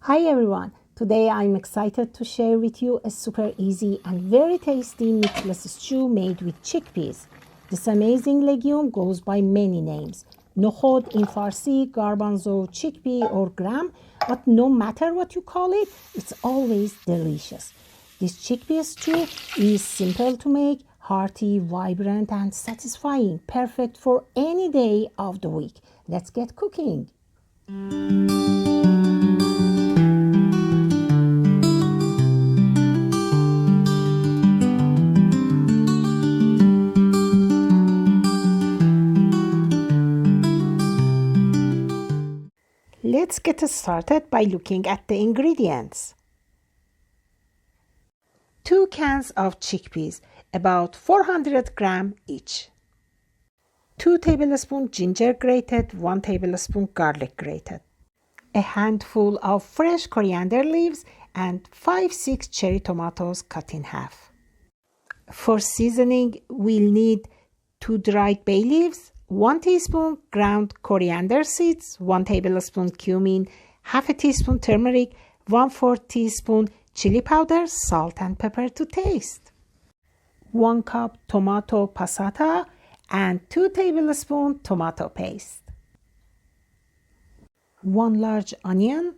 Hi everyone, today I'm excited to share with you a super easy and very tasty meatless stew made with chickpeas. This amazing legume goes by many names. Nokhod in Farsi, garbanzo, chickpea or gram, but no matter what you call it, it's always delicious. This chickpea stew is simple to make, hearty, vibrant and satisfying, perfect for any day of the week. Let's get cooking. Let's get started by looking at the ingredients. 2 cans of chickpeas, about 400 grams each. 2 tablespoons ginger grated, 1 tablespoon garlic grated. A handful of fresh coriander leaves and 5-6 cherry tomatoes cut in half. For seasoning, we'll need 2 dried bay leaves, 1 teaspoon ground coriander seeds, 1 tablespoon cumin, half a teaspoon turmeric, 1/4 teaspoon chili powder, salt and pepper to taste. 1 cup tomato passata and 2 tablespoons tomato paste. 1 large onion.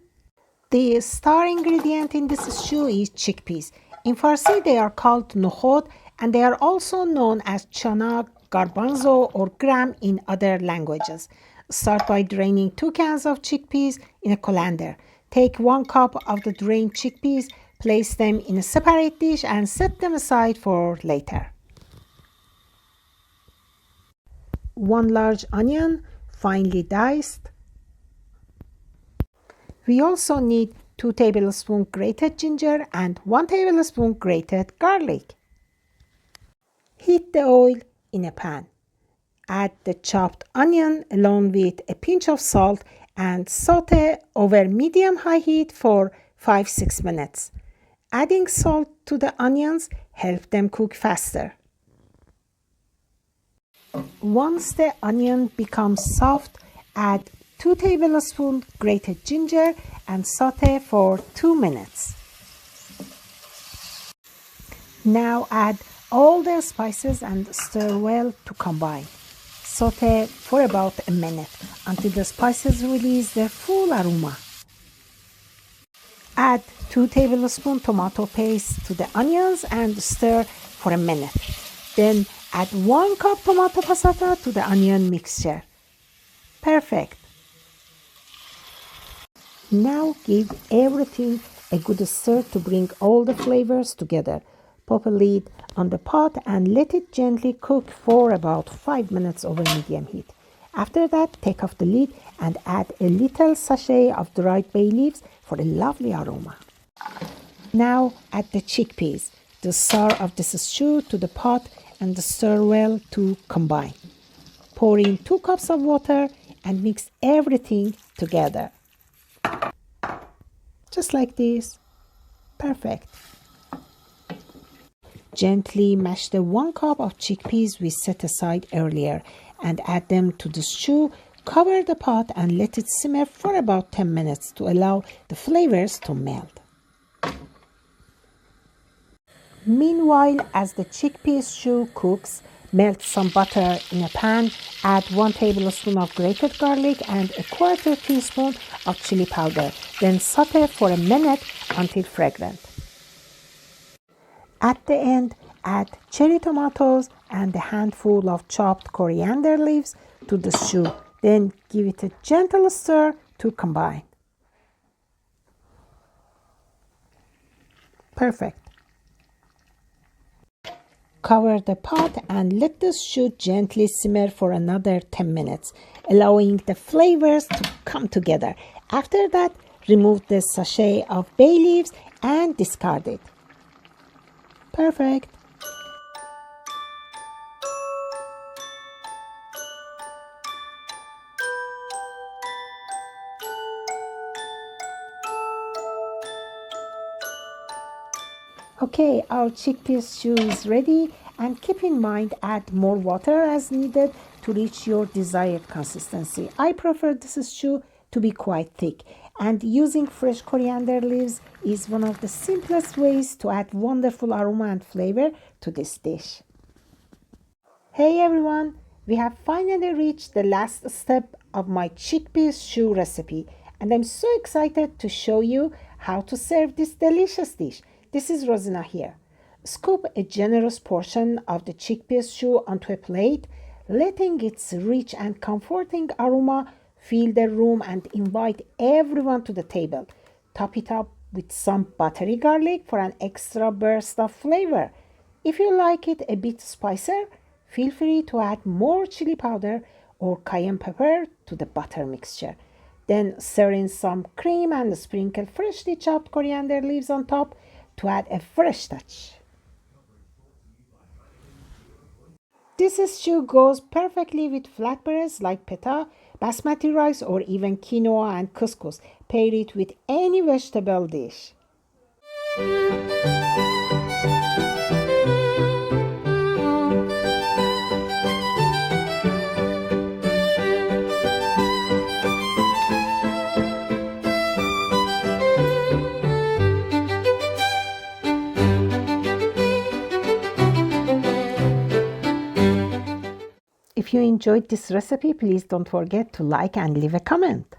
The star ingredient in this stew is chickpeas. In Farsi they are called nokhod and they are also known as chana, garbanzo or gram in other languages. Start by draining 2 cans of chickpeas in a colander. Take 1 cup of the drained chickpeas, place them in a separate dish and set them aside for later. 1 large onion, finely diced. We also need 2 tablespoons grated ginger and 1 tablespoon grated garlic. Heat the oil in a pan. Add the chopped onion along with a pinch of salt and saute over medium-high heat for 5-6 minutes. Adding salt to the onions helps them cook faster. Once the onion becomes soft, add 2 tablespoons grated ginger and saute for 2 minutes. Now add all the spices and stir well to combine. Saute for about a minute until the spices release their full aroma. Add 2 tablespoons tomato paste to the onions and stir for a minute. Then add 1 cup tomato passata to the onion mixture. Perfect. Now give everything a good stir to bring all the flavors together. Pop a lid on the pot and let it gently cook for about 5 minutes over medium heat. After that, take off the lid and add a little sachet of dried bay leaves for a lovely aroma. Now add the chickpeas, the star of this stew, to the pot and stir well to combine. Pour in 2 cups of water and mix everything together. Just like this. Perfect. Gently mash the 1 cup of chickpeas we set aside earlier and add them to the stew. Cover the pot and let it simmer for about 10 minutes to allow the flavors to melt. Meanwhile, as the chickpea stew cooks, melt some butter in a pan, add 1 tablespoon of grated garlic and 1/4 teaspoon of chili powder. Then saute for a minute until fragrant. At the end, add cherry tomatoes and a handful of chopped coriander leaves to the stew. Then give it a gentle stir to combine. Perfect. Cover the pot and let the stew gently simmer for another 10 minutes, allowing the flavors to come together. After that, remove the sachet of bay leaves and discard it. Perfect. Okay, our chickpea stew is ready, and keep in mind add more water as needed to reach your desired consistency. I prefer this stew to be quite thick. And using fresh coriander leaves is one of the simplest ways to add wonderful aroma and flavor to this dish. Hey everyone, we have finally reached the last step of my chickpea stew recipe, and I'm so excited to show you how to serve this delicious dish. This is Rozina here. Scoop a generous portion of the chickpea stew onto a plate, letting its rich and comforting aroma fill the room and invite everyone to the table. Top it up with some buttery garlic for an extra burst of flavor. If you like it a bit spicier, feel free to add more chili powder or cayenne pepper to the butter mixture. Then stir in some cream and sprinkle freshly chopped coriander leaves on top to add a fresh touch. This stew goes perfectly with flatbreads like pita, basmati rice, or even quinoa and couscous. Pair it with any vegetable dish. If you enjoyed this recipe, please don't forget to like and leave a comment.